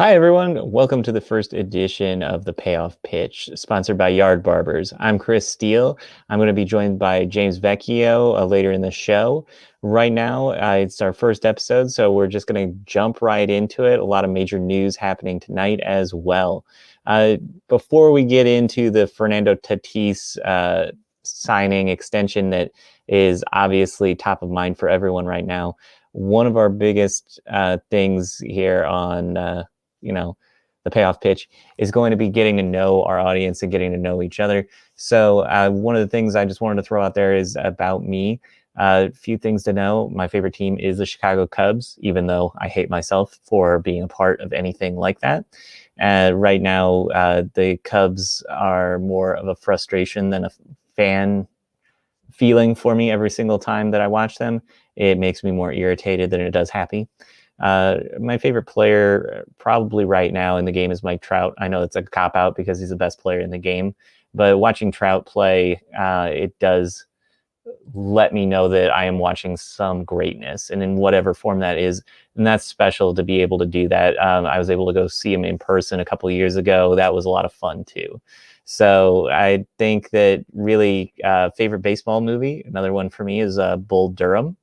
Hi, everyone. Welcome to the first edition of the Payoff Pitch, sponsored by Yard Barbers. I'm Chris Steele. I'm going to be joined by James Vecchio later in the show. Right now, it's our first episode, so we're just going to jump right into it. A lot of major news happening tonight as well. Before we get into the Fernando Tatis signing extension that is obviously top of mind for everyone right now, one of our biggest things here on the payoff pitch is going to be getting to know our audience and getting to know each other. So one of the things I just wanted to throw out there is about me. A few things to know. My favorite team is the Chicago Cubs, even though I hate myself for being a part of anything like that. Right now, the Cubs are more of a frustration than a fan feeling for me every single time that I watch them. It makes me more irritated than it does happy. My favorite player probably right now in the game is Mike Trout. I know it's a cop-out because he's the best player in the game, but watching Trout play, it does let me know that I am watching some greatness, and in whatever form that is. And that's special to be able to do that. I was able to go see him in person a couple of years ago. That was a lot of fun too. So I think that really favorite baseball movie, another one for me is Bull Durham.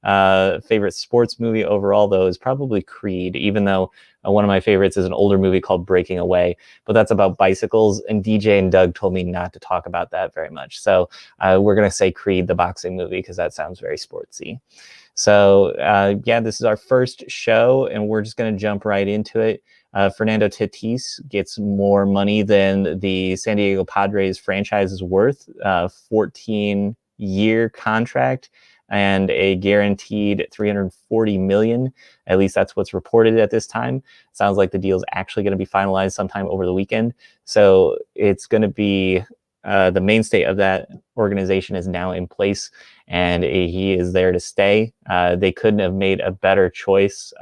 Favorite sports movie overall, though, is probably Creed, even though one of my favorites is an older movie called Breaking Away, but that's about bicycles, and DJ and Doug told me not to talk about that very much. So we're going to say Creed, the boxing movie, because that sounds very sportsy. So yeah, this is our first show, and we're just going to jump right into it. Fernando Tatis gets more money than the San Diego Padres franchise is worth, 14-year contract and a guaranteed $340 million. At least that's what's reported at this time. Sounds like the deal is actually going to be finalized sometime over the weekend. So it's going to be the mainstay of that organization is now in place, and he is there to stay. They couldn't have made a better choice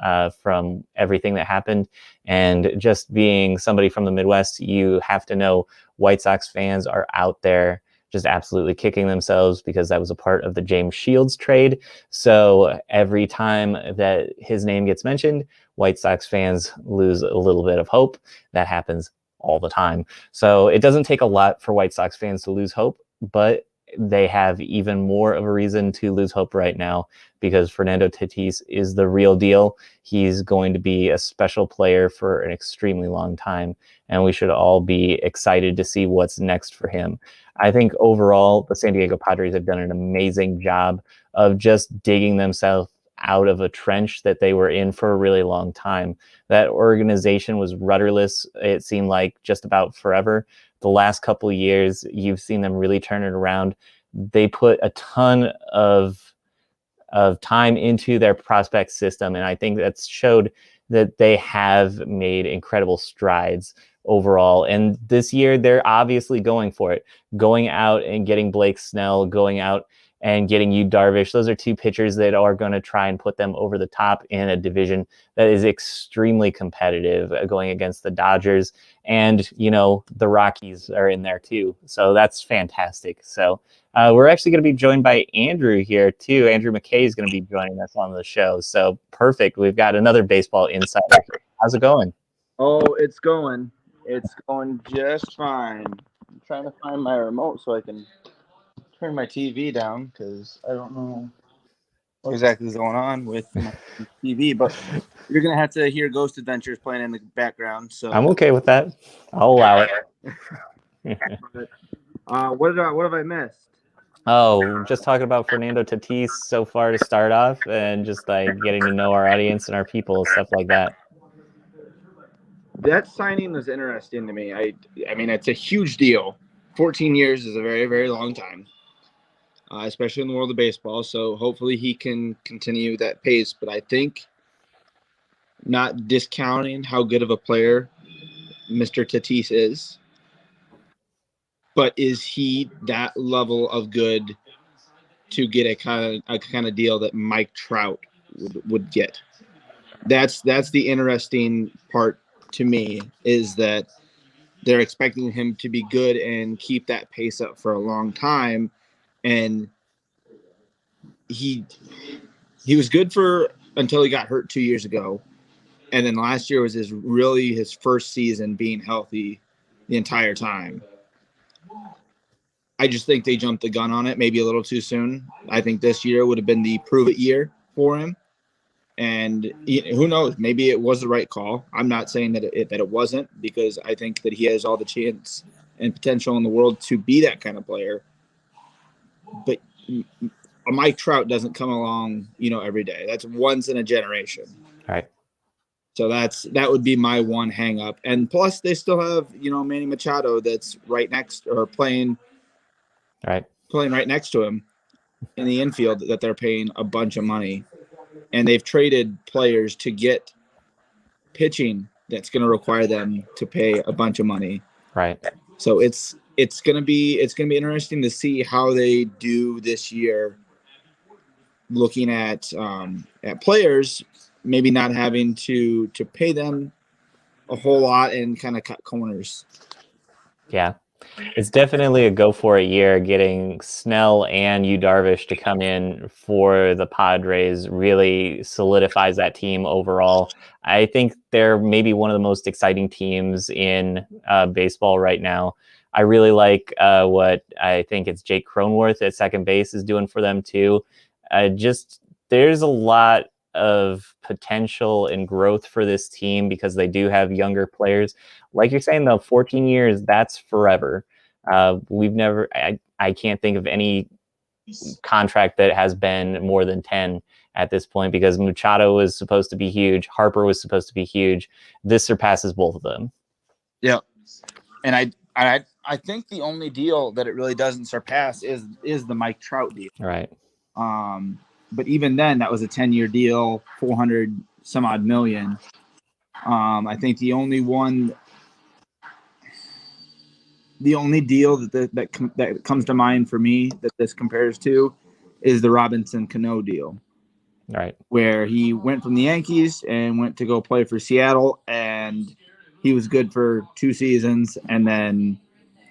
from everything that happened. And just being somebody from the Midwest, you have to know White Sox fans are out there just absolutely kicking themselves because that was a part of the James Shields trade. So every time that his name gets mentioned, White Sox fans lose a little bit of hope. That happens all the time. So it doesn't take a lot for White Sox fans to lose hope, but they have even more of a reason to lose hope right now because Fernando Tatis is the real deal. He's going to be a special player for an extremely long time, and we should all be excited to see what's next for him. I think overall, the San Diego Padres have done an amazing job of just digging themselves out of a trench that they were in for a really long time. That organization was rudderless, it seemed like, just about forever. The last couple of years, you've seen them really turn it around. They put a ton of time into their prospect system, and I think that's showed that they have made incredible strides overall. And this year, they're obviously going for it, going out and getting Blake Snell, going out and getting Yu Darvish. Those are two pitchers that are going to try and put them over the top in a division that is extremely competitive, going against the Dodgers. And, the Rockies are in there too. So that's fantastic. So we're actually going to be joined by Andrew here too. Andrew McKay is going to be joining us on the show. So perfect. We've got another baseball insider. How's it going? Oh, it's going. It's going just fine. I'm trying to find my remote so I can turn my TV down because I don't know what exactly is going on with my TV. But you're gonna have to hear Ghost Adventures playing in the background. So I'm okay with that. I'll allow it. what have I missed? Oh, just talking about Fernando Tatis so far to start off, and just like getting to know our audience and our people, stuff like that. That signing was interesting to me. I mean, it's a huge deal. 14 years is a very, very long time, especially in the world of baseball. So hopefully he can continue that pace. But I think not discounting how good of a player Mr. Tatis is, but is he that level of good to get a kind of deal that Mike Trout would get? That's the interesting part to me, is that they're expecting him to be good and keep that pace up for a long time, and he was good for until he got hurt 2 years ago, And then last year was his first season being healthy the entire time. I just think they jumped the gun on it maybe a little too soon. I think this year would have been the prove it year for him. And who knows? Maybe it was the right call. I'm not saying that it wasn't, because I think that he has all the chance and potential in the world to be that kind of player. But a Mike Trout doesn't come along, every day. That's once in a generation. Right. So that would be my one hang up. And plus they still have, Manny Machado that's playing right next to him in the infield that they're paying a bunch of money. And they've traded players to get pitching that's going to require them to pay a bunch of money. Right. So it's going to be interesting to see how they do this year, looking at players, maybe not having to pay them a whole lot and kind of cut corners. Yeah. It's definitely a go for it year. Getting Snell and Yu Darvish to come in for the Padres really solidifies that team overall. I think they're maybe one of the most exciting teams in baseball right now. I really like what I think it's Jake Cronenworth at second base is doing for them too. There's a lot of potential and growth for this team because they do have younger players. Like you're saying, though, 14 years, that's forever. I can't think of any contract that has been more than 10 at this point, because Machado was supposed to be huge. Harper was supposed to be huge. This surpasses both of them. Yeah. And I think the only deal that it really doesn't surpass is the Mike Trout deal. Right. But even then, that was a 10-year deal, 400 some odd million. I think the only deal that comes to mind for me that this compares to is the Robinson Cano deal. Right. Where he went from the Yankees and went to go play for Seattle, and he was good for 2 seasons and then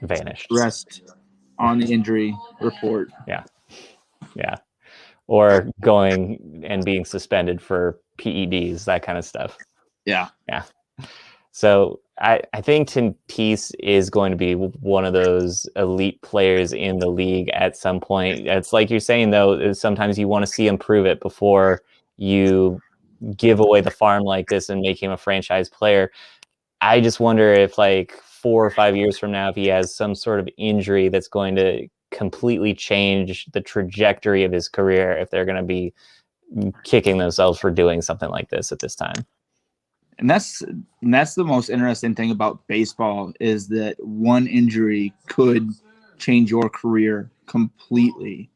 vanished. Rest on the injury report. Yeah. Or going and being suspended for PEDs, that kind of stuff. Yeah. So I think Tatis is going to be one of those elite players in the league at some point. It's like you're saying, though, sometimes you want to see him prove it before you give away the farm like this and make him a franchise player. I just wonder if 4 or 5 years from now, if he has some sort of injury that's going to completely change the trajectory of his career, if they're going to be kicking themselves for doing something like this at this time. And that's the most interesting thing about baseball, is that one injury could change your career completely.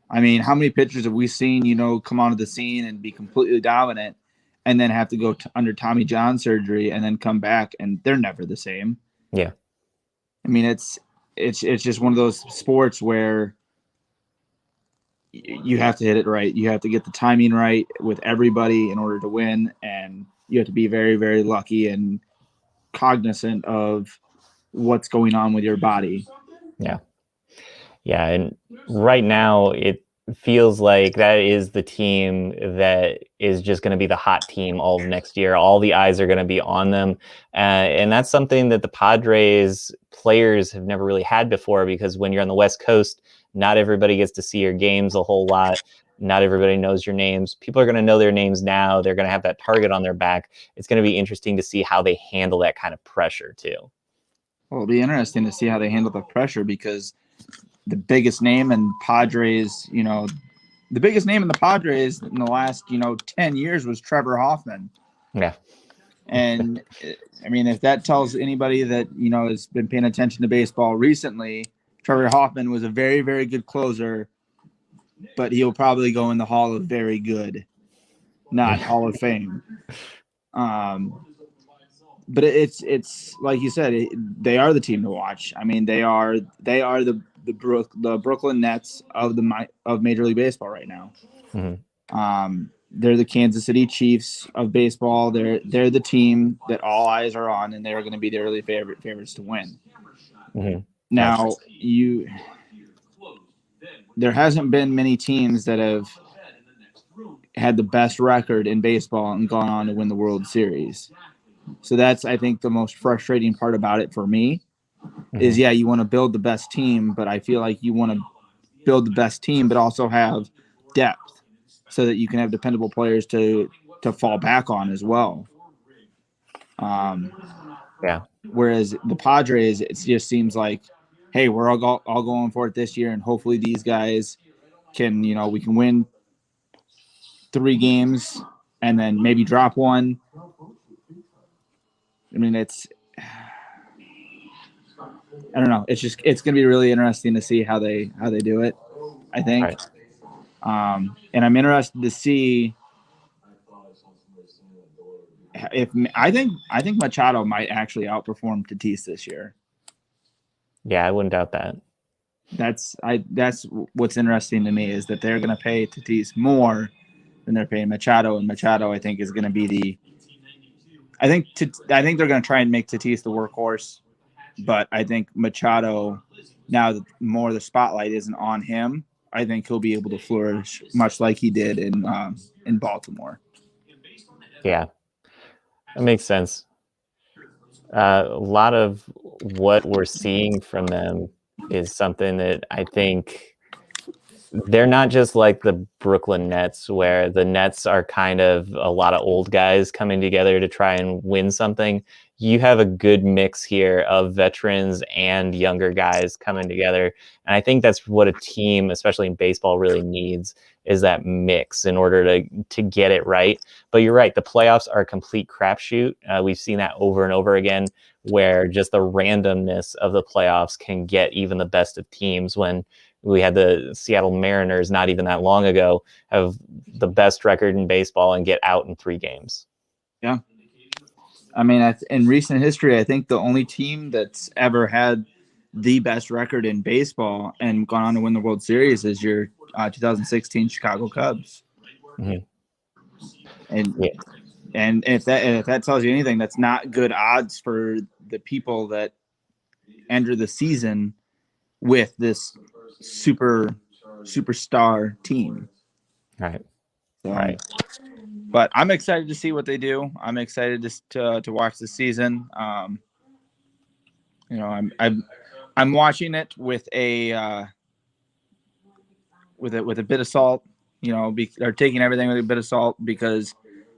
I mean, how many pitchers have we seen, come onto the scene and be completely dominant and then have to go under Tommy John surgery and then come back and they're never the same. Yeah. I mean, it's just one of those sports where you have to hit it right. You have to get the timing right with everybody in order to win, and you have to be very, very lucky and cognizant of what's going on with your body. Yeah. And right now it feels like that is the team that is just going to be the hot team all of next year. All the eyes are going to be on them. And that's something that the Padres players have never really had before, because when you're on the West Coast, not everybody gets to see your games a whole lot. Not everybody knows your names. People are going to know their names now. They're going to have that target on their back. It's going to be interesting to see how they handle that kind of pressure too. Well, it'll be interesting to see how they handle the pressure, because the biggest name in Padres, the biggest name in the Padres in the last, 10 years was Trevor Hoffman. Yeah. And I mean, if that tells anybody that, has been paying attention to baseball recently, Trevor Hoffman was a very, very good closer, but he'll probably go in the Hall of Very Good, not Hall of Fame. But it's like you said, they are the team to watch. I mean, they are the Brooklyn Nets of Major League Baseball right now. Mm-hmm. They're the Kansas City Chiefs of baseball. They're the team that all eyes are on, and they're going to be the early favorites to win. Mm-hmm. Now, there hasn't been many teams that had the best record in baseball and gone on to win the World Series. So that's, I think, the most frustrating part about it for me is, Mhm. yeah, you want to build the best team, but I feel like you want to build the best team, but also have depth so that you can have dependable players to fall back on as well. Yeah. Whereas the Padres, it just seems like, hey, we're all going for it this year, and hopefully these guys can, we can win 3 games and then maybe drop one. I mean, I don't know. It's going to be really interesting to see how they do it, I think. Right. And I'm interested to see if I think Machado might actually outperform Tatis this year. Yeah, I wouldn't doubt that. That's what's interesting to me is that they're going to pay Tatis more than they're paying Machado, and Machado I think is going to be I think they're going to try and make Tatis the workhorse, but I think Machado, now that more the spotlight isn't on him, I think he'll be able to flourish much like he did in Baltimore. Yeah, that makes sense. A lot of what we're seeing from them is something that I think they're not just like the Brooklyn Nets, where the Nets are kind of a lot of old guys coming together to try and win something. You have a good mix here of veterans and younger guys coming together. And I think that's what a team, especially in baseball, really needs, is that mix in order to get it right. But you're right, the playoffs are a complete crapshoot. We've seen that over and over again, where just the randomness of the playoffs can get even the best of teams. When we had the Seattle Mariners not even that long ago have the best record in baseball and get out in 3 games. Yeah. I mean, in recent history, I think the only team that's ever had the best record in baseball and gone on to win the World Series is your 2016 Chicago Cubs. Mm-hmm. And Yeah. and if that tells you anything, that's not good odds for the people that enter the season with this superstar team. Right. So, Right. but I'm excited to see what they do. I'm excited to watch the season. I'm watching it with a with a bit of salt. Or taking everything with a bit of salt because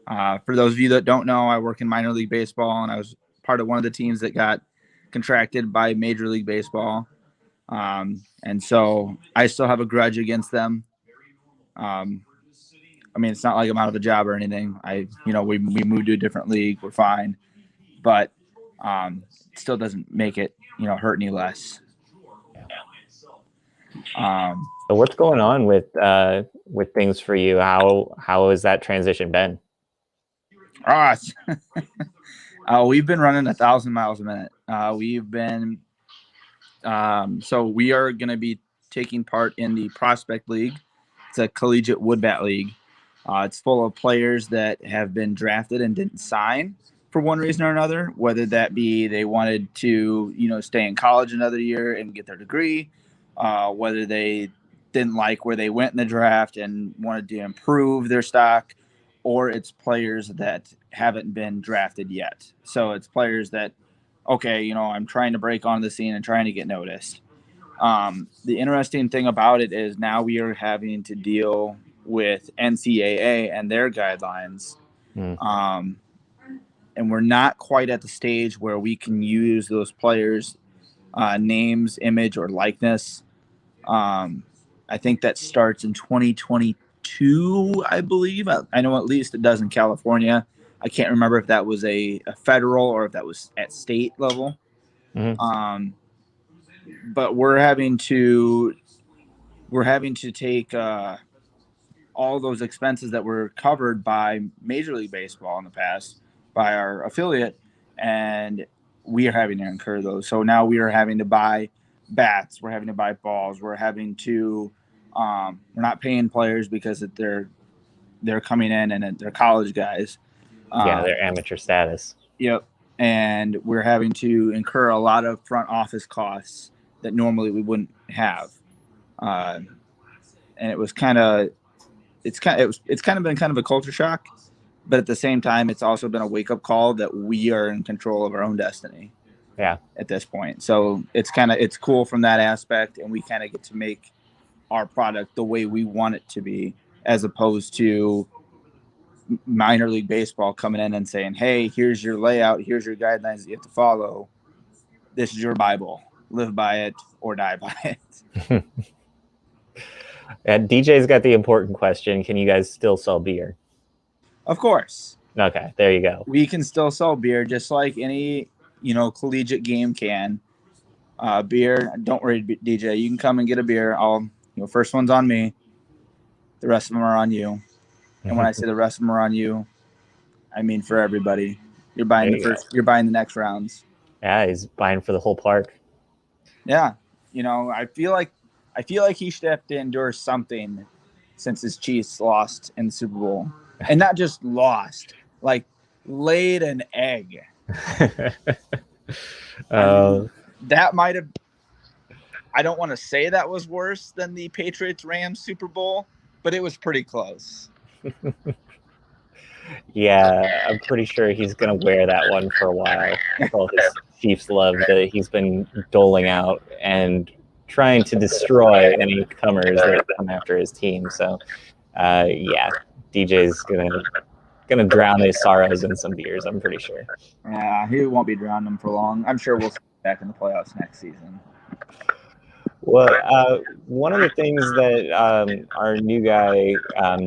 for those of you that don't know, I work in minor league baseball and I was part of one of the teams that got contracted by Major League Baseball. And so I still have a grudge against them. I mean, it's not like I'm out of a job or anything. We moved to a different league. We're fine, but it still doesn't make it, hurt any less. So what's going on with things for you? How has that transition been? We've been running 1,000 miles a minute. We've been so we are going to be taking part in the Prospect League. It's a collegiate wood bat league. It's full of players that have been drafted and didn't sign for one reason or another, whether that be they wanted to, stay in college another year and get their degree, whether they didn't like where they went in the draft and wanted to improve their stock, or it's players that haven't been drafted yet. So it's players that, okay, I'm trying to break onto the scene and trying to get noticed. The interesting thing about it is now we are having to deal with NCAA and their guidelines. And we're not quite at the stage where we can use those players' names, image, or likeness. I think that starts in 2022, I believe. I know at least it does in California. I can't remember if that was a federal or if that was at state level. Mm-hmm. But we're having to take all those expenses that were covered by Major League Baseball in the past by our affiliate, and we are having to incur those. So now we are having to buy bats, we're having to buy balls, we're having to we're not paying players because they're coming in and they're college guys. They're amateur status. Yep. And we're having to incur a lot of front office costs that normally we wouldn't have. And it was kind of it's kind of been kind of a culture shock, but at the same time, it's also been a wake up call that we are in control of our own destiny. Yeah. At this point, so it's cool from that aspect, and we kind of get to make our product the way we want it to be, as opposed to minor league baseball coming in and saying, "Hey, here's your layout, here's your guidelines that you have to follow. This is your Bible. Live by it or die by it." And DJ's got the important question: can you guys still sell beer? Of course. Okay, there you go. We can still sell beer just like any collegiate game can. Beer. Don't worry, DJ. You can come and get a beer. First one's on me. The rest of them are on you. And when I say the rest of them are on you, I mean for everybody. You're buying You're buying the next rounds. Yeah, he's buying for the whole park. Yeah, I feel like he should have to endure something since his Chiefs lost in the Super Bowl, and not just lost, like laid an egg. That might have. I don't want to say that was worse than the Patriots-Rams Super Bowl, but it was pretty close. Yeah, I'm pretty sure he's going to wear that one for a while. All his Chiefs love that he's been doling out and trying to destroy any comers that come after his team. So, yeah, DJ's gonna drown his sorrows in some beers, I'm pretty sure. Yeah, he won't be drowning them for long. I'm sure we'll see him back in the playoffs next season. Well, one of the things that our new guy,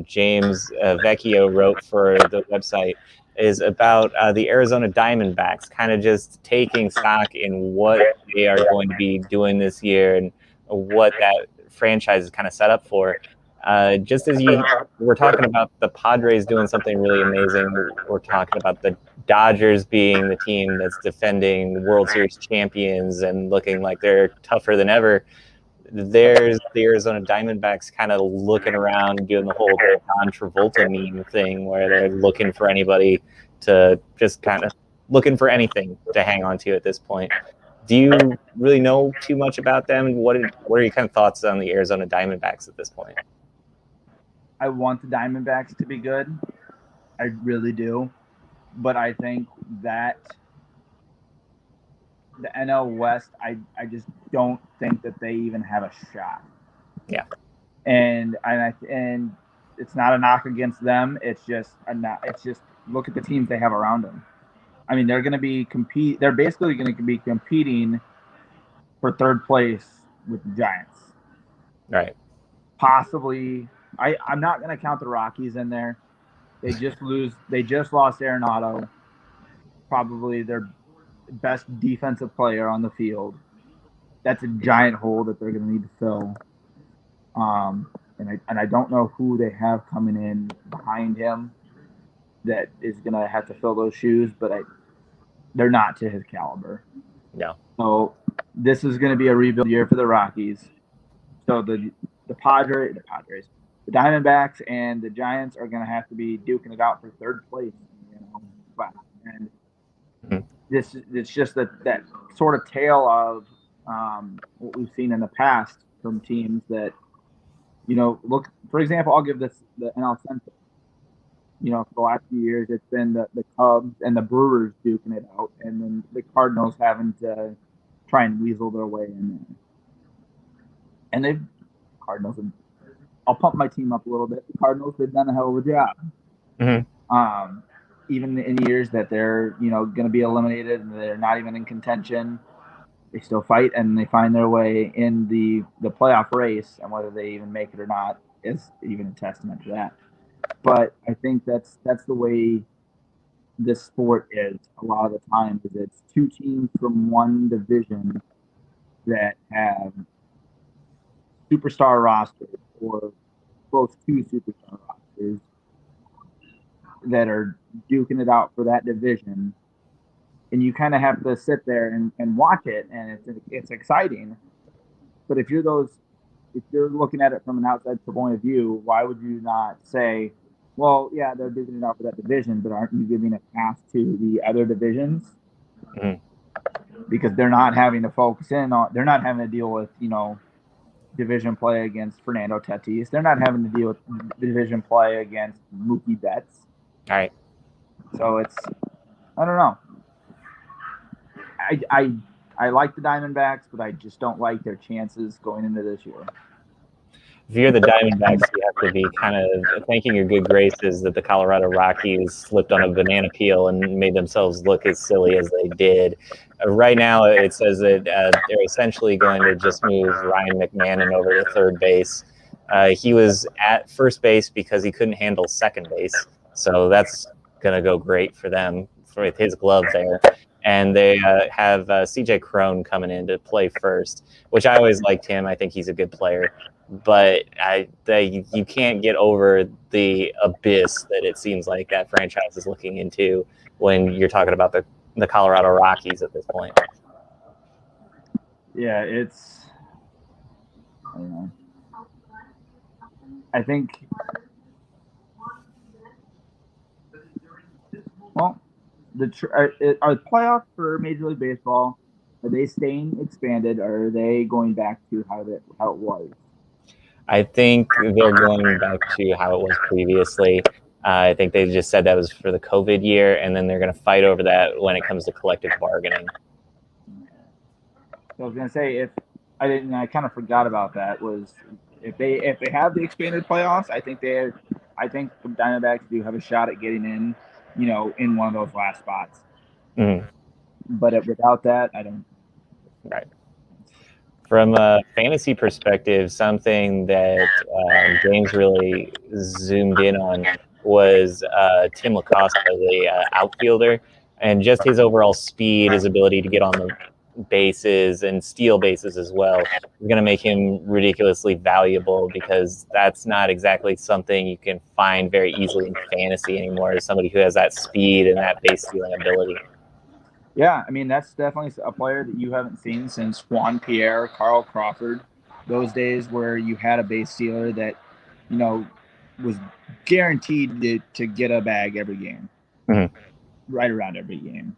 James Vecchio, wrote for the website is about the Arizona Diamondbacks, kind of just taking stock in what they are going to be doing this year and what that franchise is kind of set up for. Just as we're talking about the Padres doing something really amazing, we're talking about the Dodgers being the team that's defending World Series champions and looking like they're tougher than ever. There's the Arizona Diamondbacks kind of looking around and doing the whole John Travolta meme thing where they're looking for anybody to just kind of looking for anything to hang on to at this point. Do you really know too much about them? What are your kind of thoughts on the Arizona Diamondbacks at this point? I want the Diamondbacks to be good. I really do. But I think that the NL West, I just don't think that they even have a shot. Yeah. And it's not a knock against them. It's just look at the teams they have around them. I mean, they're going to be They're basically going to be competing for third place with the Giants. Right. Possibly. I'm not going to count the Rockies in there. They just lost Arenado, probably their best defensive player on the field. That's a giant hole that they're going to need to fill. And I don't know who they have coming in behind him that is going to have to fill those shoes, but they're not to his caliber. No. So this is going to be a rebuild year for the Rockies. So the Padres, the Diamondbacks and the Giants are going to have to be duking it out for third place. And it's just that sort of tale of what we've seen in the past from teams that, look, for example, I'll give this the NL Central. For the last few years, it's been the Cubs and the Brewers duking it out, and then the Cardinals having to try and weasel their way in there. And I'll pump my team up a little bit. The Cardinals, they've done a hell of a job. Mm-hmm. Even in years that they're, going to be eliminated and they're not even in contention, they still fight and they find their way in the playoff race, and whether they even make it or not is even a testament to that. But I think that's the way this sport is a lot of the time, is it's two teams from one division that have superstar rosters or close to superstar rosters that are duking it out for that division. And you kind of have to sit there and watch it, and it's exciting. But if you're looking at it from an outside point of view, why would you not say, well, yeah, they're duking it out for that division, but aren't you giving a pass to the other divisions? Mm-hmm. Because they're not having to focus in on, they're not having to deal with, division play against Fernando Tatis. They're not having to deal with division play against Mookie Betts. All right. So it's, I don't know. I like the Diamondbacks, but I just don't like their chances going into this year. If you're the Diamondbacks, you have to be kind of thanking your good graces that the Colorado Rockies slipped on a banana peel and made themselves look as silly as they did. Right now, it says that they're essentially going to just move Ryan McMahon over to third base. He was at first base because he couldn't handle second base, so that's going to go great for them with his glove there. And they have CJ Crone coming in to play first, which I always liked him. I think he's a good player. But you can't get over the abyss that it seems like that franchise is looking into when you're talking about the Colorado Rockies at this point. Yeah, it's, I don't know. I think, well, are the playoffs for Major League Baseball, are they staying expanded, or are they going back to how it was? I think they're going back to how it was previously. I think they just said that was for the COVID year, and then they're going to fight over that when it comes to collective bargaining. So I was going to say, I kind of forgot about that, was if they have the expanded playoffs, I think the Diamondbacks do have a shot at getting in, in one of those last spots. Mm-hmm. But without that, I don't. Right. From a fantasy perspective, something that James really zoomed in on was Tim LaCoste as a outfielder, and just his overall speed, his ability to get on the bases and steal bases as well is going to make him ridiculously valuable, because that's not exactly something you can find very easily in fantasy anymore, as somebody who has that speed and that base stealing ability. Yeah, I mean, that's definitely a player that you haven't seen since Juan Pierre, Carl Crawford, those days where you had a base stealer that, was guaranteed to get a bag every game, right around every game.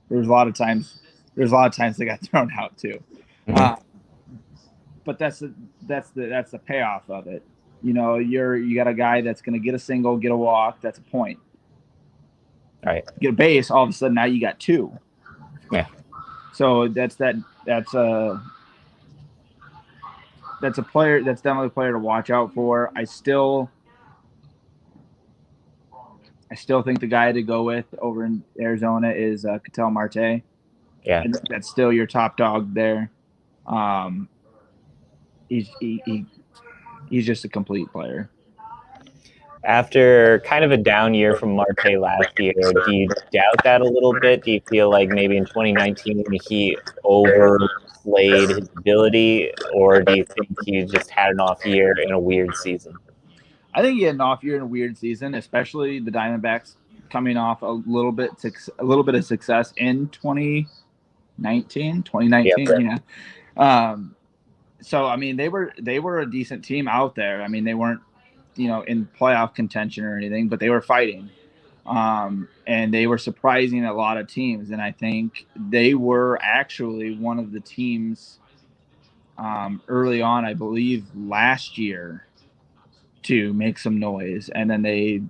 There's a lot of times they got thrown out too. But that's the payoff of it. You got a guy that's going to get a single, get a walk. That's a point. Right. Get a base. All of a sudden, now you got two. Yeah. So that's a player. That's definitely a player to watch out for. I still think the guy to go with over in Arizona is Ketel Marte. Yeah. That's still your top dog there. He's just a complete player. After kind of a down year from Marte last year, do you doubt that a little bit? Do you feel like maybe in 2019 he overplayed his ability, or do you think he just had an off year in a weird season? I think he had an off year in a weird season, especially the Diamondbacks coming off a little bit of success in 2019. Yeah. So I mean, they were a decent team out there. I mean, they weren't, in playoff contention or anything, but they were fighting. And they were surprising a lot of teams. And I think they were actually one of the teams early on, I believe last year, to make some noise. And then they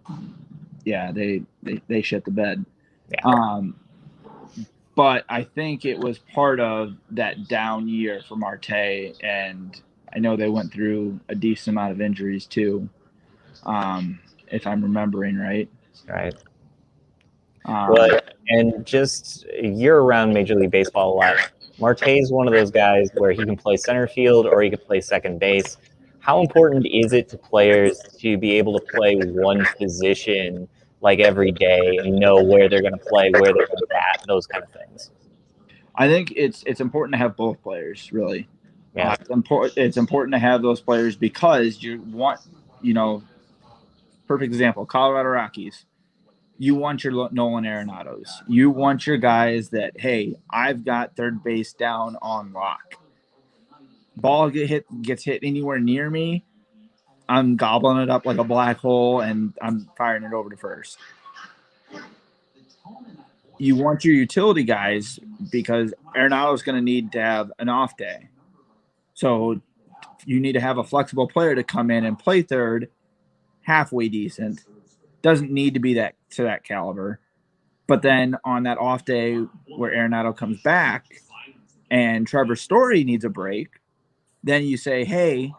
shit the bed. Yeah. But I think it was part of that down year for Marte. And I know they went through a decent amount of injuries too. If I'm remembering right. Right. And just year-round Major League Baseball a lot, Marte's one of those guys where he can play center field or he can play second base. How important is it to players to be able to play one position like every day and know where they're going to play, where they're going to bat, those kind of things? I think it's important to have both players, really. Yeah. It's important to have those players because you want, perfect example, Colorado Rockies. You want your Nolan Arenados. You want your guys that, hey, I've got third base down on lock. Ball gets hit anywhere near me, I'm gobbling it up like a black hole, and I'm firing it over to first. You want your utility guys because Arenado's going to need to have an off day. So you need to have a flexible player to come in and play third, halfway decent. Doesn't need to be that to that caliber. But then on that off day where Arenado comes back and Trevor Story needs a break, then you say, hey,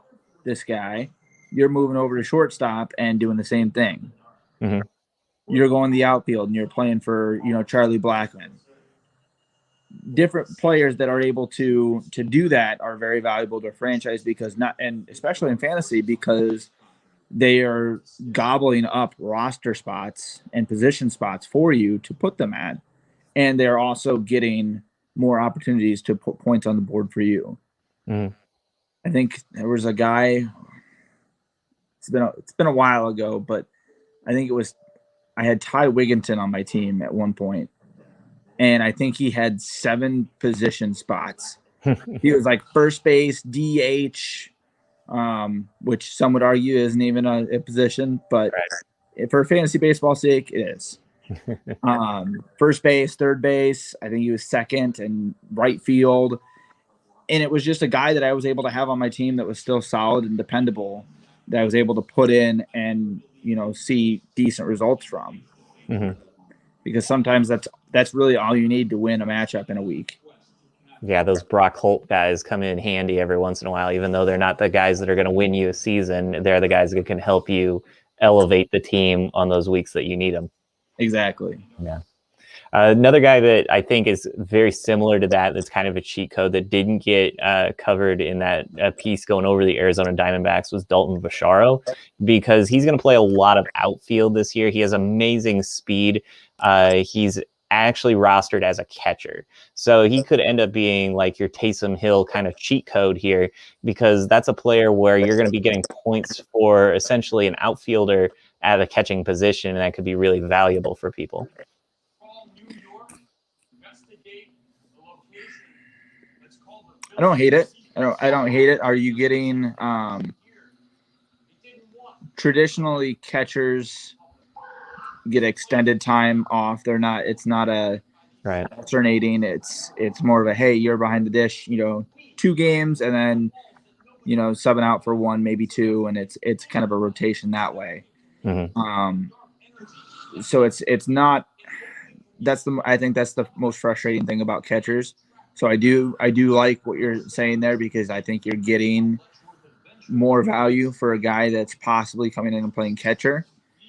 this guy, you're moving over to shortstop and doing the same thing. Mm-hmm. You're going the outfield and you're playing for, Charlie Blackmon. Different players that are able to do that are very valuable to a franchise and especially in fantasy, because they are gobbling up roster spots and position spots for you to put them at. And they're also getting more opportunities to put points on the board for you. Mm-hmm. I think there was a guy, it's been a while ago, but I think I had Ty Wigginton on my team at one point, and I think he had 7 position spots. He was like first base, DH, which some would argue isn't even a position, but for fantasy baseball sake, it is. First base, third base, I think he was second, and right field. And it was just a guy that I was able to have on my team that was still solid and dependable, that I was able to put in and, see decent results from. Mm-hmm. Because sometimes that's really all you need to win a matchup in a week. Yeah, those Brock Holt guys come in handy every once in a while, even though they're not the guys that are going to win you a season. They're the guys that can help you elevate the team on those weeks that you need them. Exactly. Yeah. Another guy that I think is very similar to that's kind of a cheat code that didn't get covered in that piece going over the Arizona Diamondbacks was Dalton Vaccaro, because he's going to play a lot of outfield this year. He has amazing speed. He's actually rostered as a catcher. So he could end up being like your Taysom Hill kind of cheat code here, because that's a player where you're going to be getting points for essentially an outfielder at a catching position, and that could be really valuable for people. I don't hate it. I don't hate it. Are you getting traditionally catchers get extended time off? It's not a alternating. It's more of a, hey, you're behind the dish, 2 games, and then subbing out for 1, maybe 2, and it's kind of a rotation that way. Mm-hmm. So it's not. I think that's the most frustrating thing about catchers. So I do like what you're saying there, because I think you're getting more value for a guy that's possibly coming in and playing catcher.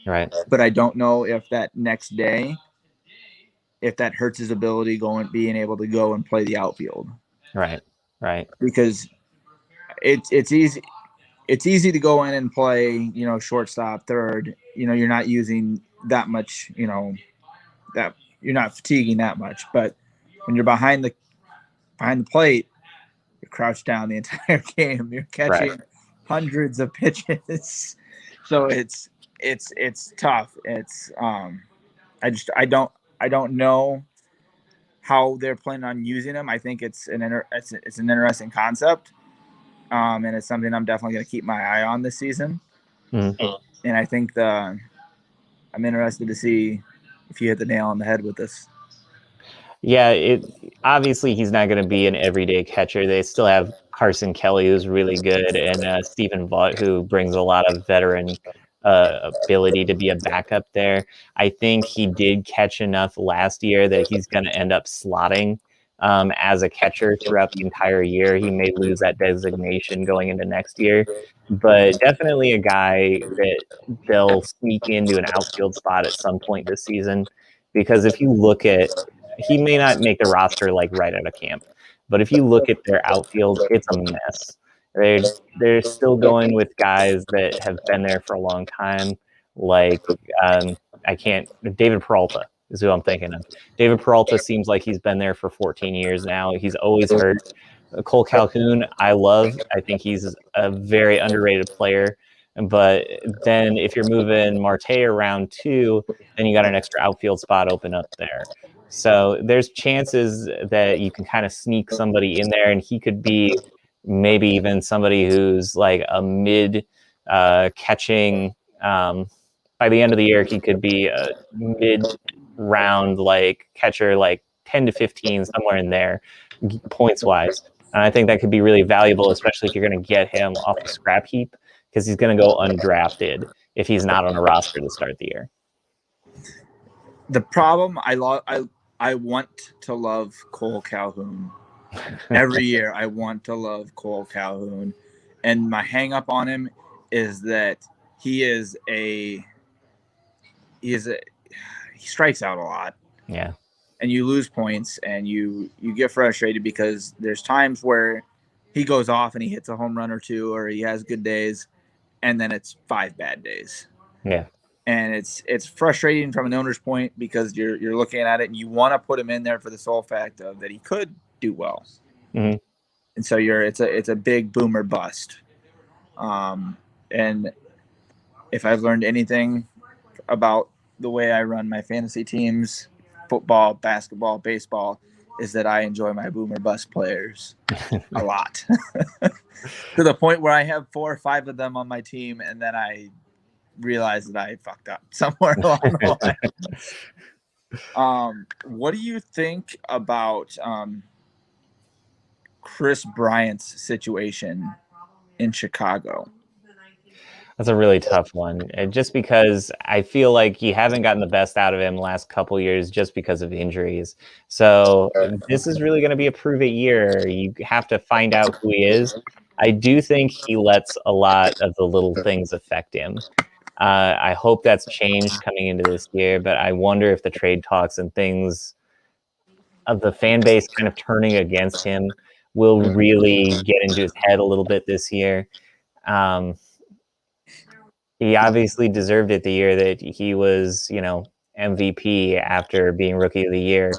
Right. But I don't know if that next day, if that hurts his ability being able to go and play the outfield. Right. Because it's easy to go in and play, shortstop, third. You're not using that much, that you're not fatiguing that much. But when you're behind the plate, you're crouched down the entire game. You're catching hundreds of pitches, so it's tough. It's I don't know how they're planning on using them. I think it's an interesting concept, and it's something I'm definitely going to keep my eye on this season. Mm-hmm. And I think I'm interested to see if you hit the nail on the head with this. Yeah, obviously he's not going to be an everyday catcher. They still have Carson Kelly, who's really good, and Stephen Vaught, who brings a lot of veteran ability to be a backup there. I think he did catch enough last year that he's going to end up slotting as a catcher throughout the entire year. He may lose that designation going into next year, but definitely a guy that they'll sneak into an outfield spot at some point this season. Because if you look at, he may not make the roster like right out of camp, but if you look at their outfield, it's a mess. They're still going with guys that have been there for a long time, like David Peralta is who I'm thinking of. David Peralta seems like he's been there for 14 years now. He's always hurt. Cole Calhoun, I think he's a very underrated player. But then if you're moving Marte around too, then you got an extra outfield spot open up there. So there's chances that you can kind of sneak somebody in there, and he could be maybe even somebody who's like a mid catching. By the end of the year, he could be a mid-round like catcher, like 10 to 15, somewhere in there, points-wise. And I think that could be really valuable, especially if you're going to get him off the scrap heap, because he's going to go undrafted if he's not on a roster to start the year. The problem, I want to love Cole Calhoun. Every year I want to love Cole Calhoun. And my hang up on him is that he strikes out a lot. Yeah. And you lose points and you get frustrated because there's times where he goes off and he hits a home run or two, or he has good days, and then it's 5 bad days. Yeah. And it's frustrating from an owner's point because you're looking at it and you want to put him in there for the sole fact of that he could do well. Mm-hmm. And so it's a big boomer bust. And if I've learned anything about the way I run my fantasy teams, football, basketball, baseball, is that I enjoy my boomer bust players a lot. To the point where I have 4 or 5 of them on my team, and then I realize that I fucked up somewhere along the line. What do you think about Chris Bryant's situation in Chicago? That's a really tough one. Just because I feel like you haven't gotten the best out of him the last couple years just because of injuries. So this is really going to be a prove it year. You have to find out who he is. I do think he lets a lot of the little things affect him. I hope that's changed coming into this year, but I wonder if the trade talks and things of the fan base kind of turning against him will really get into his head a little bit this year. He obviously deserved it the year that he was, MVP after being Rookie of the Year.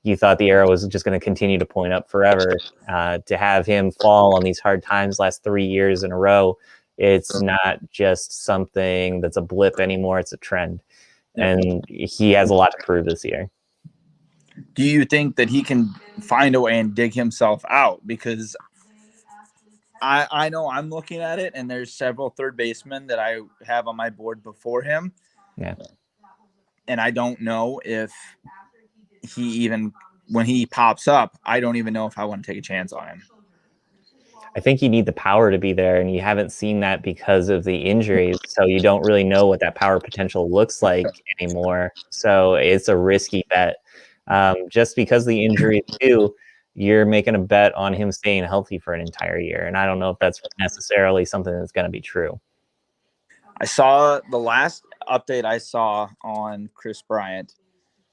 You thought the arrow was just going to continue to point up forever. To have him fall on these hard times last 3 years in a row, it's not just something that's a blip anymore. It's a trend. And he has a lot to prove this year. Do you think that he can find a way and dig himself out? Because I know I'm looking at it, and there's several third basemen that I have on my board before him. Yeah. And I don't know if he even, when he pops up, I don't even know if I want to take a chance on him. I think you need the power to be there, and you haven't seen that because of the injuries. So you don't really know what that power potential looks like anymore. So it's a risky bet. Just because the injury too, you're making a bet on him staying healthy for an entire year. And I don't know if that's necessarily something that's going to be true. I saw the last update I saw on Chris Bryant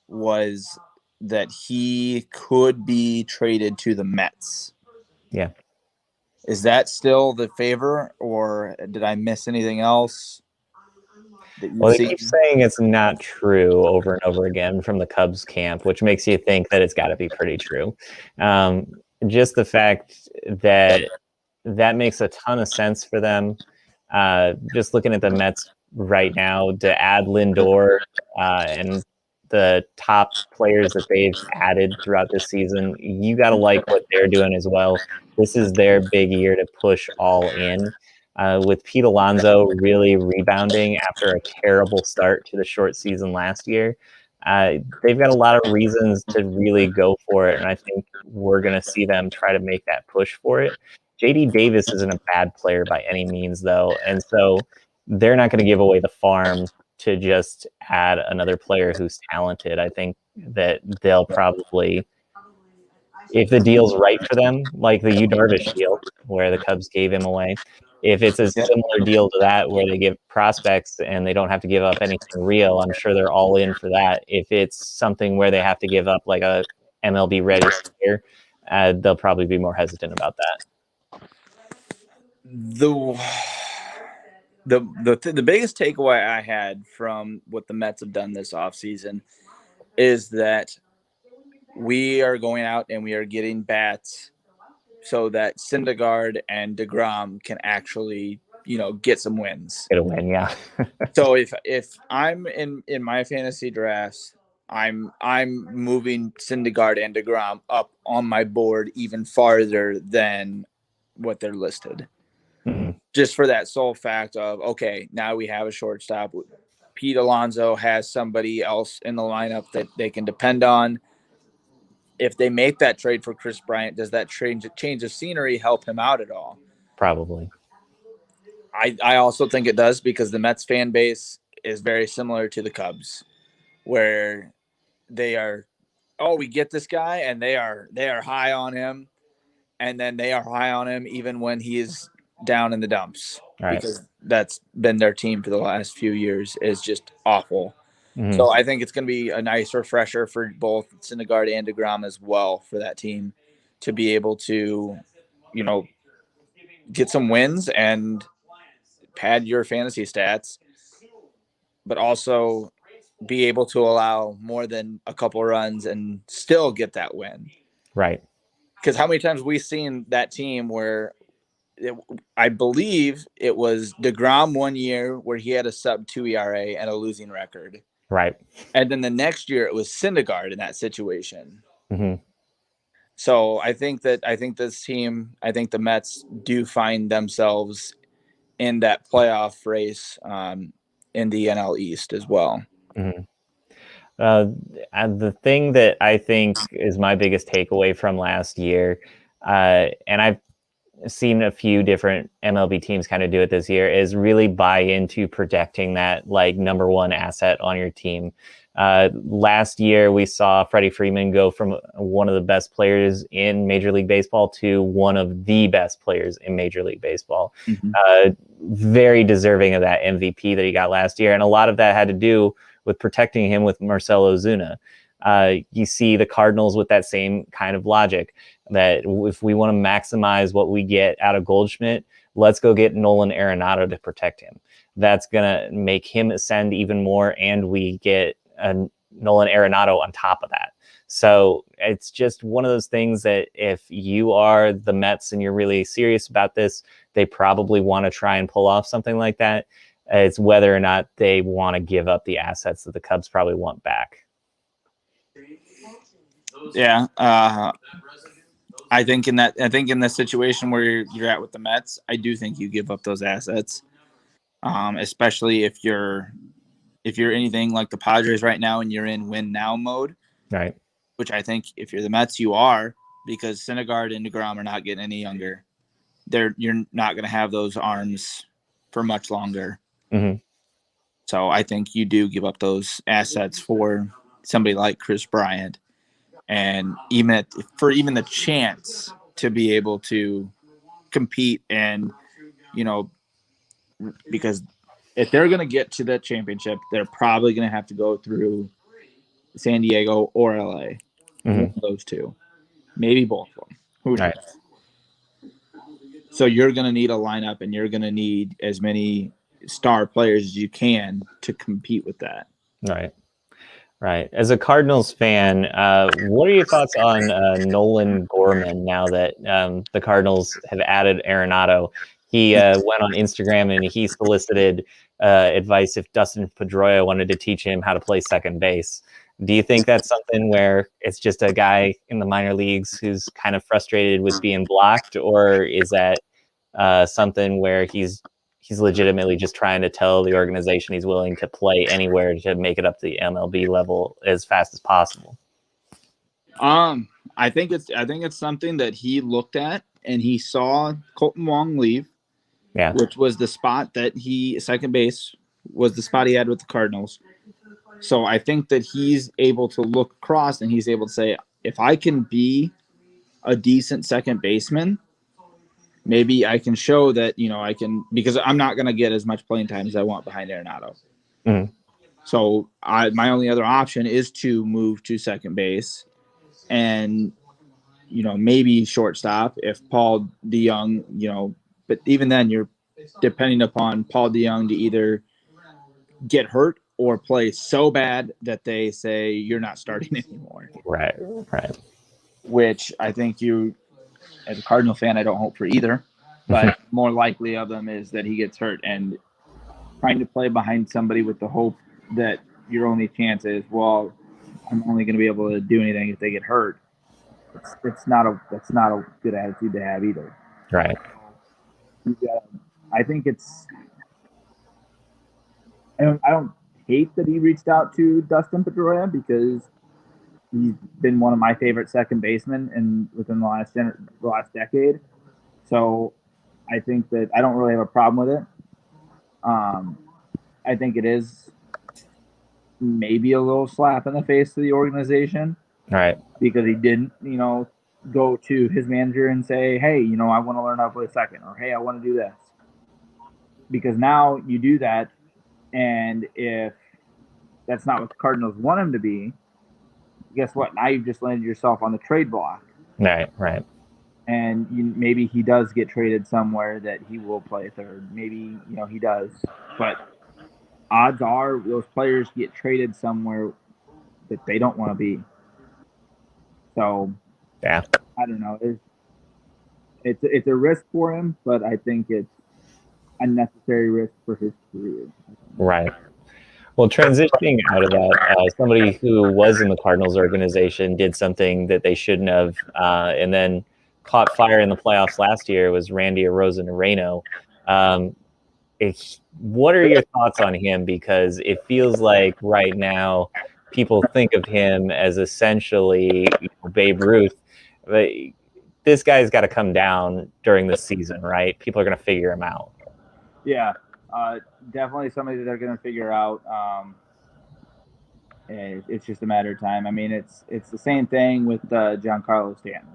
was that he could be traded to the Mets. Yeah. Is that still the favor, or did I miss anything else? Well, they keep saying it's not true over and over again from the Cubs camp, which makes you think that it's got to be pretty true. Just the fact that makes a ton of sense for them. Just looking at the Mets right now, to add Lindor and the top players that they've added throughout this season, you got to like what they're doing as well. This is their big year to push all in. With Pete Alonso really rebounding after a terrible start to the short season last year, they've got a lot of reasons to really go for it, and I think we're going to see them try to make that push for it. J.D. Davis isn't a bad player by any means, though, and so they're not going to give away the farm to just add another player who's talented. I think that they'll probably, if the deal's right for them, like the Yu Darvish deal where the Cubs gave him away, if it's a similar deal to that where they give prospects and they don't have to give up anything real, I'm sure they're all in for that. If it's something where they have to give up like a MLB ready player, they'll probably be more hesitant about that. The biggest takeaway I had from what the Mets have done this offseason is that we are going out and we are getting bats so that Syndergaard and DeGrom can actually, get some wins. Get a win, yeah. So if I'm in my fantasy drafts, I'm moving Syndergaard and DeGrom up on my board even farther than what they're listed. Mm-hmm. Just for that sole fact of, okay, now we have a shortstop. Pete Alonso has somebody else in the lineup that they can depend on. if they make that trade for Chris Bryant, does that change of scenery help him out at all? Probably. I also think it does, because the Mets fan base is very similar to the Cubs, where they are, oh, we get this guy, and they are high on him, and then they are high on him even when he is down in the dumps, Right. because that's been their team for the last few years, is just awful. Mm-hmm. So I think it's going to be a nice refresher for both Syndergaard and DeGrom as well, for that team to be able to, get some wins and pad your fantasy stats, but also be able to allow more than a couple runs and still get that win. Right. Because how many times we've seen that team where I believe it was DeGrom one year where he had a sub-2 ERA and a losing record. Right. And then the next year it was Syndergaard in that situation. Mm-hmm. So I think this team, I think the Mets do find themselves in that playoff race in the NL East as well. Mm-hmm. The thing that I think is my biggest takeaway from last year, and I've seen a few different MLB teams kind of do it this year, is really buy into protecting that like number one asset on your team. Last year, we saw Freddie Freeman go from one of the best players in Major League Baseball to one of the best players in Major League Baseball. Mm-hmm. Very deserving of that MVP that he got last year. And a lot of that had to do with protecting him with Marcell Ozuna. You see the Cardinals with that same kind of logic, that if we want to maximize what we get out of Goldschmidt, let's go get Nolan Arenado to protect him. That's going to make him ascend even more, and we get Nolan Arenado on top of that. So it's just one of those things that if you are the Mets and you're really serious about this, they probably want to try and pull off something like that. It's whether or not they want to give up the assets that the Cubs probably want back. Yeah, I think in the situation where you're at with the Mets, I do think you give up those assets, especially if you're anything like the Padres right now and you're in win now mode, right? Which I think if you're the Mets, you are, because Syndergaard and DeGrom are not getting any younger. You're not going to have those arms for much longer. Mm-hmm. So I think you do give up those assets for somebody like Chris Bryant, and even the chance to be able to compete, and because if they're going to get to that championship, they're probably going to have to go through San Diego or LA. Mm-hmm. One of those two, maybe both of them. Who knows? Right. So you're going to need a lineup, and you're going to need as many star players as you can to compete with that. Right. Right. As a Cardinals fan, what are your thoughts on Nolan Gorman now that the Cardinals have added Arenado? He went on Instagram and he solicited advice if Dustin Pedroia wanted to teach him how to play second base. Do you think that's something where it's just a guy in the minor leagues who's kind of frustrated with being blocked, or is that something where he's legitimately just trying to tell the organization he's willing to play anywhere to make it up to the MLB level as fast as possible? I think it's something that he looked at, and he saw Colton Wong leave, which was the spot that second base was the spot he had with the Cardinals. So I think that he's able to look across, and he's able to say, if I can be a decent second baseman, maybe I can show that, I can, because I'm not going to get as much playing time as I want behind Arenado. Mm-hmm. So my only other option is to move to second base and, maybe shortstop if Paul DeYoung, but even then you're depending upon Paul DeYoung to either get hurt or play so bad that they say you're not starting anymore. Right. Which I think you, as a Cardinal fan, I don't hope for either, but more likely of them is that he gets hurt, and trying to play behind somebody with the hope that your only chance is, well, I'm only going to be able to do anything if they get hurt. That's not a good attitude to have either. Right. I think I don't hate that he reached out to Dustin Pedroia, because he's been one of my favorite second basemen within the last decade. So I think that I don't really have a problem with it. I think it is maybe a little slap in the face to the organization, Right. because he didn't, go to his manager and say, hey, I want to learn how to play second, or hey, I want to do this. Because now you do that, and if that's not what the Cardinals want him to be, guess what? Now you've just landed yourself on the trade block. Right. Right. And maybe he does get traded somewhere that he will play third. Maybe, he does. But odds are those players get traded somewhere that they don't want to be. So, yeah, I don't know. It's a risk for him, but I think it's a necessary risk for his career. Right. Well, transitioning out of that, somebody who was in the Cardinals organization did something that they shouldn't have, and then caught fire in the playoffs last year was Randy Arozarena. What are your thoughts on him? Because it feels like right now people think of him as essentially Babe Ruth. But this guy's got to come down during the season, right? People are going to figure him out. Yeah, definitely somebody that they're going to figure out. It's just a matter of time. I mean, it's the same thing with Giancarlo Stanton.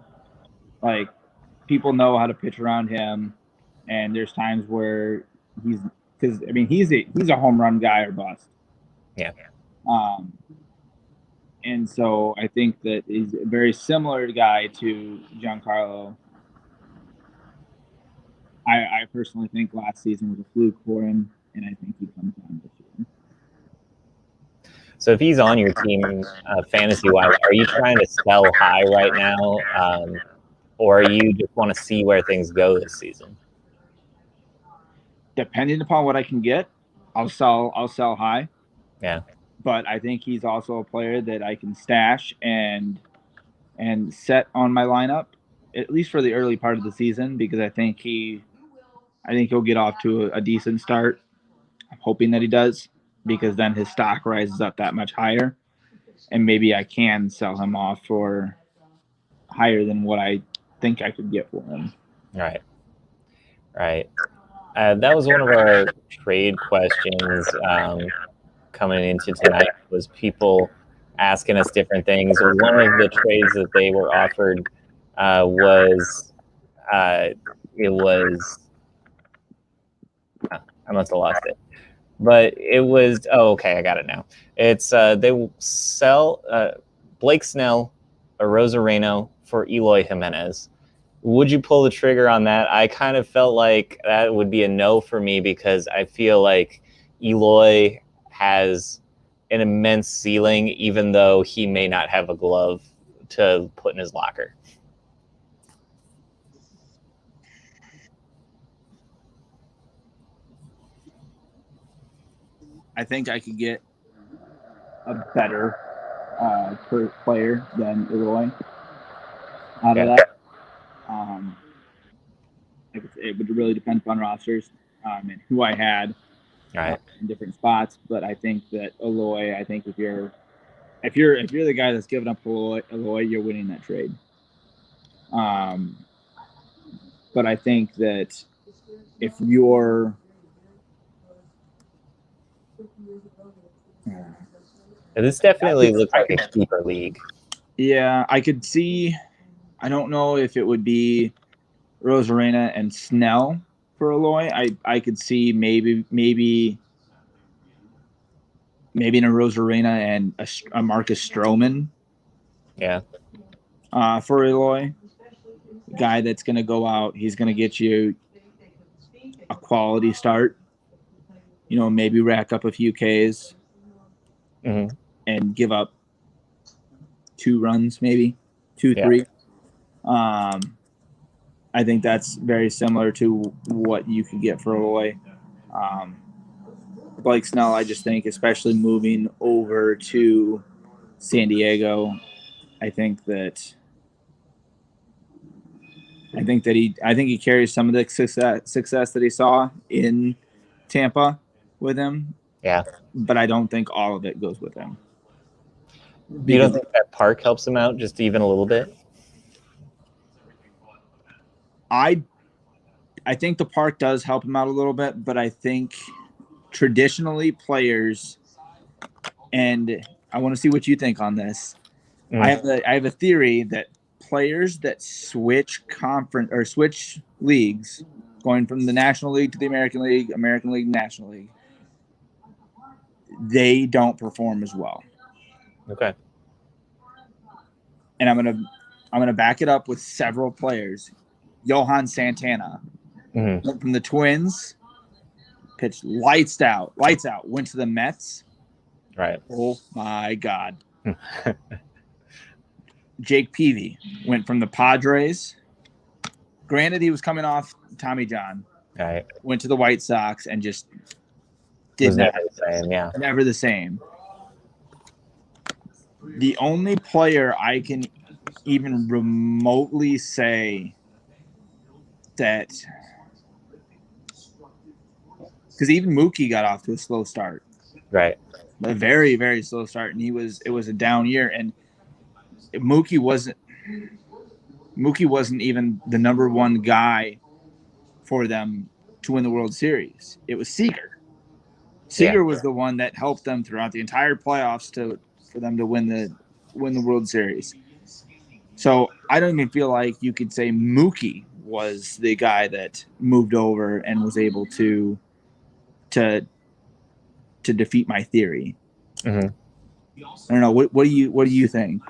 Like, people know how to pitch around him, and there's times where he's a home run guy or bust. Yeah. And so I think that he's a very similar guy to Giancarlo. I personally think last season was a fluke for him, and I think he comes on this year. So if he's on your team, fantasy-wise, are you trying to sell high right now, or you just want to see where things go this season? Depending upon what I can get, I'll sell high. Yeah. But I think he's also a player that I can stash and set on my lineup, at least for the early part of the season, because I think he'll get off to a decent start. I'm hoping that he does, because then his stock rises up that much higher, and maybe I can sell him off for higher than what I think I could get for him. Right. Right. That was one of our trade questions coming into tonight, was people asking us different things. One of the trades that they were offered was I must have lost it. But it was, okay, I got it now. It's they sell Blake Snell, Arozarena for Eloy Jimenez. Would you pull the trigger on that? I kind of felt like that would be a no for me, because I feel like Eloy has an immense ceiling, even though he may not have a glove to put in his locker. I think I could get a better player than Eloy out of that. It would really depend on rosters and who I had in different spots. But I think that Eloy, if you're the guy that's giving up Eloy, you're winning that trade. But I think that if you're this definitely looks like a keeper league. Yeah, I could see. I don't know if it would be Arozarena and Snell for Eloy. I could see maybe an Arozarena and a Marcus Stroman. Yeah. For Eloy, guy that's going to go out, he's going to get you a quality start. Maybe rack up a few Ks and give up 2 runs, maybe 2-3. I think that's very similar to what you could get for Eloy. Blake Snell, I just think, especially moving over to San Diego, I think he carries some of the success that he saw in Tampa with him. Yeah. But I don't think all of it goes with him. You don't think that Park helps him out just even a little bit? I think the Park does help him out a little bit, but I think traditionally players, and I want to see what you think on this. I have a theory that players that switch conference or switch leagues, going from the National League to the American League, National League, they don't perform as well. Okay. And I'm gonna back it up with several players. Johan Santana went from the Twins, pitched lights out, went to the Mets. Right. Oh my God. Jake Peavy went from the Padres. Granted, he was coming off Tommy John. Right. Went to the White Sox and just never the same. Yeah. Never the same. The only player I can even remotely say that, because even Mookie got off to a slow start. Right. A very, very slow start, and it was a down year, and Mookie wasn't even the number one guy for them to win the World Series. It was Seager. Seager was the one that helped them throughout the entire playoffs for them to win the World Series. So I don't even feel like you could say Mookie was the guy that moved over and was able to defeat my theory. Mm-hmm. I don't know. What do you think?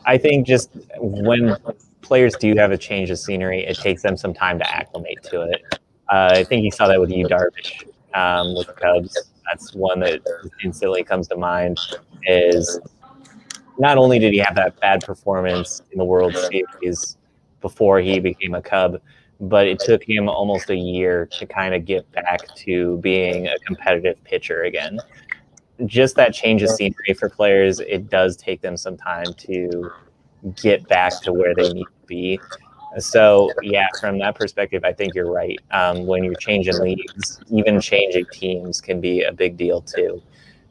I think just when players do have a change of scenery, it takes them some time to acclimate to it. I think you saw that with Darvish with the Cubs. That's one that instantly comes to mind. Is not only did he have that bad performance in the World Series before he became a Cub, but it took him almost a year to kind of get back to being a competitive pitcher again. Just that change of scenery for players, it does take them some time to get back to where they need to be. So, yeah, from that perspective, I think you're right. When you're changing leagues, even changing teams can be a big deal too.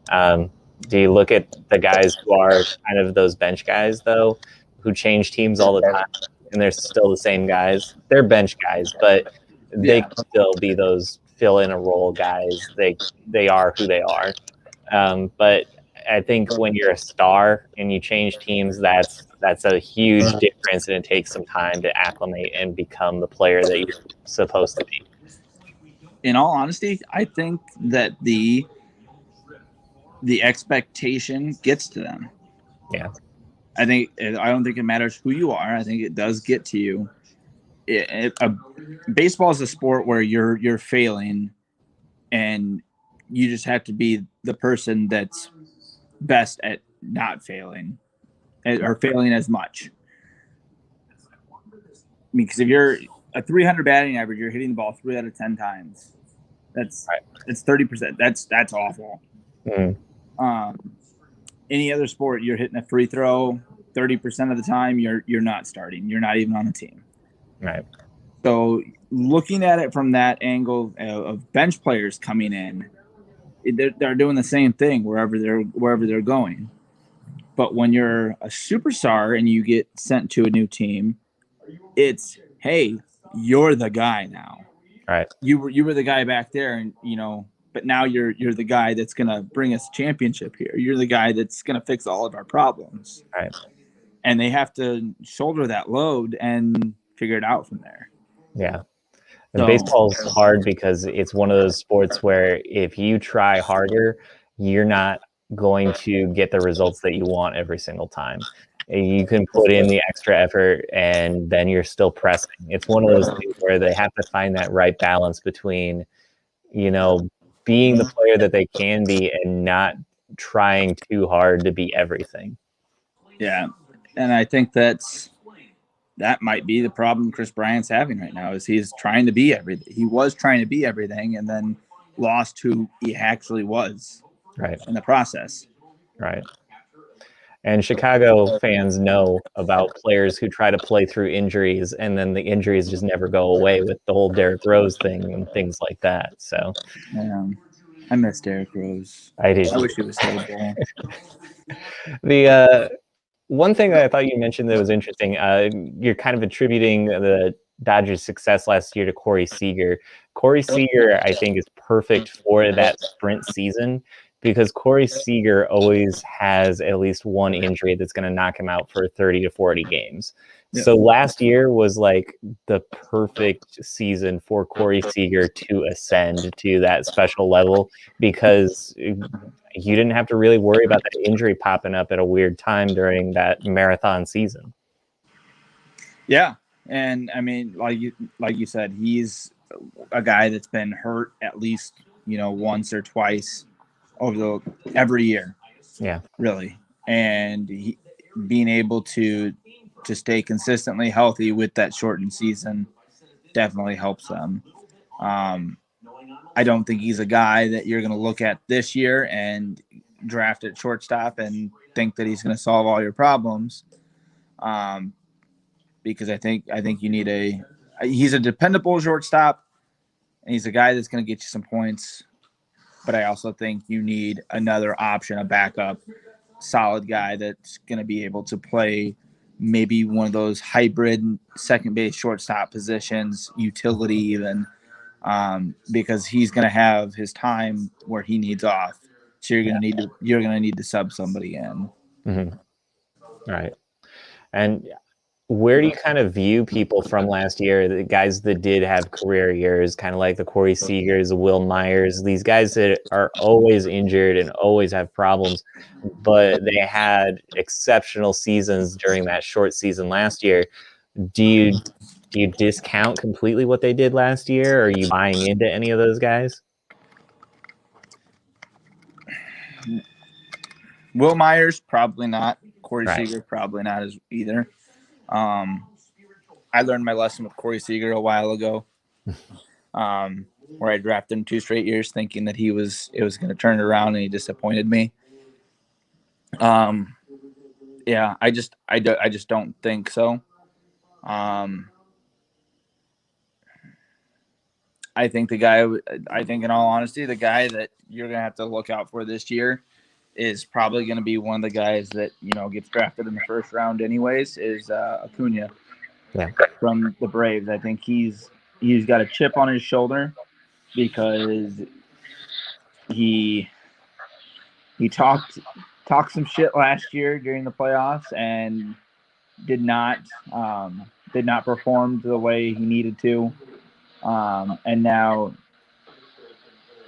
Do you look at the guys who are kind of those bench guys, though, who change teams all the time, and they're still the same guys? They're bench guys, but they can still be those fill-in-a-role guys. They are who they are. But I think when you're a star and you change teams, that's a huge difference, and it takes some time to acclimate and become the player that you're supposed to be. In all honesty, I think that the expectation gets to them. Yeah. I don't think it matters who you are. I think it does get to you. Baseball is a sport where you're failing, and you just have to be the person that's best at not failing or failing as much. Because if you're a 300 batting average, you're hitting the ball 3 out of 10 times. That's 30%. That's awful. Mm-hmm. Any other sport, you're hitting a free throw 30% of the time, you're not starting. You're not even on the team. Right. So looking at it from that angle of bench players coming in, they're doing the same thing wherever they're going. But when you're a superstar and you get sent to a new team, it's, hey, you're the guy now. Right. You were the guy back there, and but now you're the guy that's gonna bring us a championship here. You're the guy that's gonna fix all of our problems. Right. And they have to shoulder that load and figure it out from there. Yeah. And baseball's hard because it's one of those sports where if you try harder, you're not going to get the results that you want every single time. You can put in the extra effort and then you're still pressing. It's one of those things where they have to find that right balance between, being the player that they can be and not trying too hard to be everything. Yeah. And I think that might be the problem Chris Bryant's having right now, is he's trying to be everything. He was trying to be everything and then lost who he actually was in the process. Right. And Chicago fans know about players who try to play through injuries and then the injuries just never go away with the whole Derrick Rose thing and things like that. So, I miss Derrick Rose. I did. I wish he was still ball. The one thing that I thought you mentioned that was interesting, you're kind of attributing the Dodgers' success last year to Corey Seager. Corey Seager, I think, is perfect for that sprint season because Corey Seager always has at least one injury that's going to knock him out for 30 to 40 games. Yeah. So last year was like the perfect season for Corey Seager to ascend to that special level because you didn't have to really worry about that injury popping up at a weird time during that marathon season. Yeah. And I mean, like you said, he's a guy that's been hurt at least, once or twice over every year. Yeah. Really. And being able to stay consistently healthy with that shortened season definitely helps them. I don't think he's a guy that you're going to look at this year and draft at shortstop and think that he's going to solve all your problems. Because I think you need he's a dependable shortstop and he's a guy that's going to get you some points. But I also think you need another option, a backup, solid guy that's going to be able to play maybe one of those hybrid second base shortstop positions, utility even, because he's going to have his time where he needs off. So you're going to need to sub somebody in. Mm-hmm. All right. And where do you kind of view people from last year, the guys that did have career years, kind of like the Corey Seagers, the Will Myers, these guys that are always injured and always have problems, but they had exceptional seasons during that short season last year. Do you discount completely what they did last year? Or are you buying into any of those guys? Will Myers, probably not. Corey Right. Seager, probably not as either. I learned my lesson with Corey Seager a while ago, where I drafted him 2 straight years thinking that it was going to turn it around, and he disappointed me. Yeah, I just don't think so. I think in all honesty, the guy that you're going to have to look out for this year is probably going to be one of the guys that, gets drafted in the first round anyways, is Acuna. Yeah. From the Braves. I think he's got a chip on his shoulder because he talked some shit last year during the playoffs and did not perform the way he needed to. And now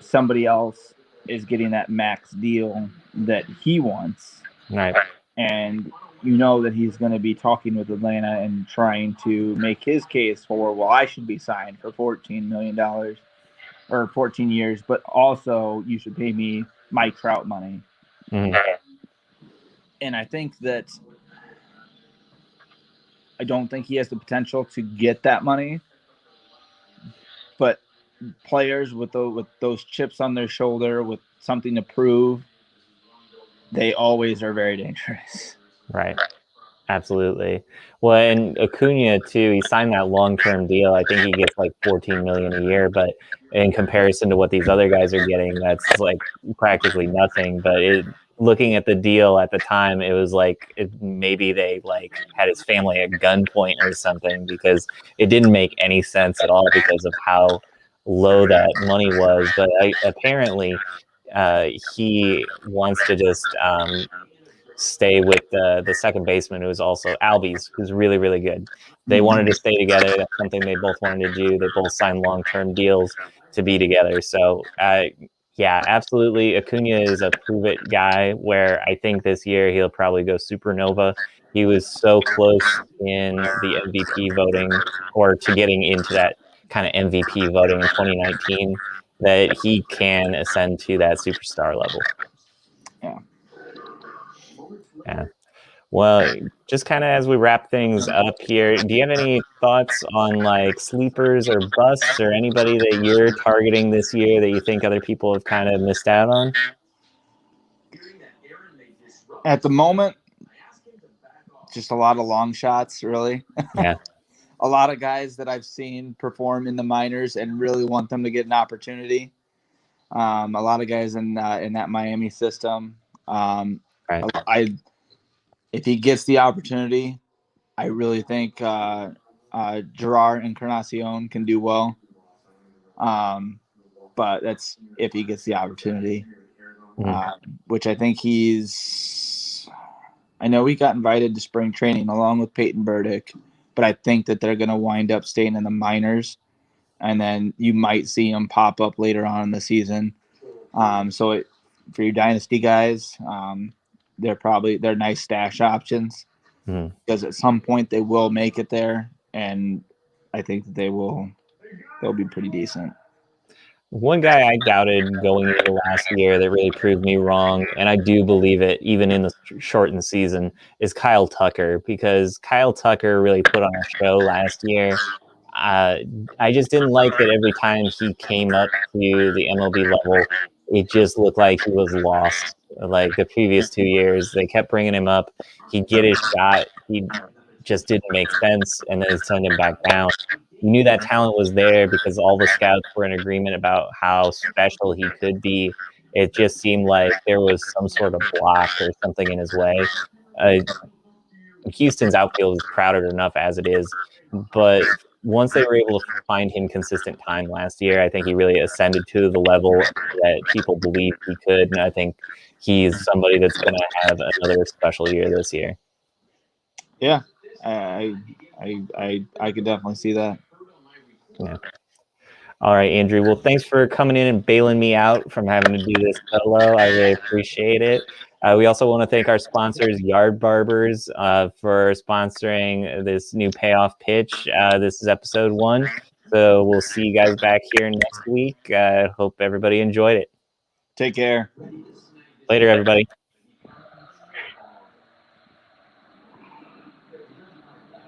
somebody else is getting that max deal that he wants. Right. And that he's going to be talking with Atlanta and trying to make his case for, well, I should be signed for $14 million or 14 years, but also you should pay me Mike Trout money. Mm-hmm. And I think that I don't think he has the potential to get that money, but players with those chips on their shoulder with something to prove, they always are very dangerous. Right. Absolutely. Well, and Acuna too, he signed that long-term deal. I think he gets like $14 million a year, but in comparison to what these other guys are getting, that's like practically nothing. But looking at the deal at the time, it was like maybe they like had his family at gunpoint or something because it didn't make any sense at all because of how low that money was. But apparently, he wants to just stay with the second baseman, who is also Albies, who's really, really good. They wanted to stay together. That's something they both wanted to do. They both signed long-term deals to be together. So, yeah, absolutely. Acuna is a prove-it guy where I think this year he'll probably go supernova. He was so close in the MVP voting or to getting into that kind of MVP voting in 2019 that he can ascend to that superstar level. Yeah. Well, just kind of as we wrap things up here, do you have any thoughts on like sleepers or busts or anybody that you're targeting this year that you think other people have kind of missed out on? At the moment, just a lot of long shots, really. Yeah. A lot of guys that I've seen perform in the minors and really want them to get an opportunity. A lot of guys in that Miami system. Right. If he gets the opportunity, I really think Gerard Encarnacion can do well. But that's if he gets the opportunity, which I think I know he got invited to spring training along with Peyton Burdick, but I think that they're going to wind up staying in the minors, and then you might see him pop up later on in the season. For your dynasty guys, they're nice stash options because at some point they will make it there, and I think that they'll be pretty decent. One guy I doubted going into last year that really proved me wrong, and I do believe it even in the shortened season, is Kyle Tucker, because Kyle Tucker really put on a show last year. I just didn't like that every time he came up to the MLB level, it just looked like he was lost. Like the previous 2 years, they kept bringing him up. He'd get his shot. He just didn't make sense, and then they'd send him back down. You knew that talent was there because all the scouts were in agreement about how special he could be. It just seemed like there was some sort of block or something in his way. Houston's outfield is crowded enough as it is, but once they were able to find him consistent time last year, I think he really ascended to the level that people believed he could, and I think he's somebody that's going to have another special year this year. Yeah, I could definitely see that. Yeah. All right, Andrew. Well, thanks for coming in and bailing me out from having to do this solo. I really appreciate it. We also want to thank our sponsors, Yard Barbers, for sponsoring this new Payoff Pitch. This is episode 1. So we'll see you guys back here next week. Hope everybody enjoyed it. Take care. Later, everybody.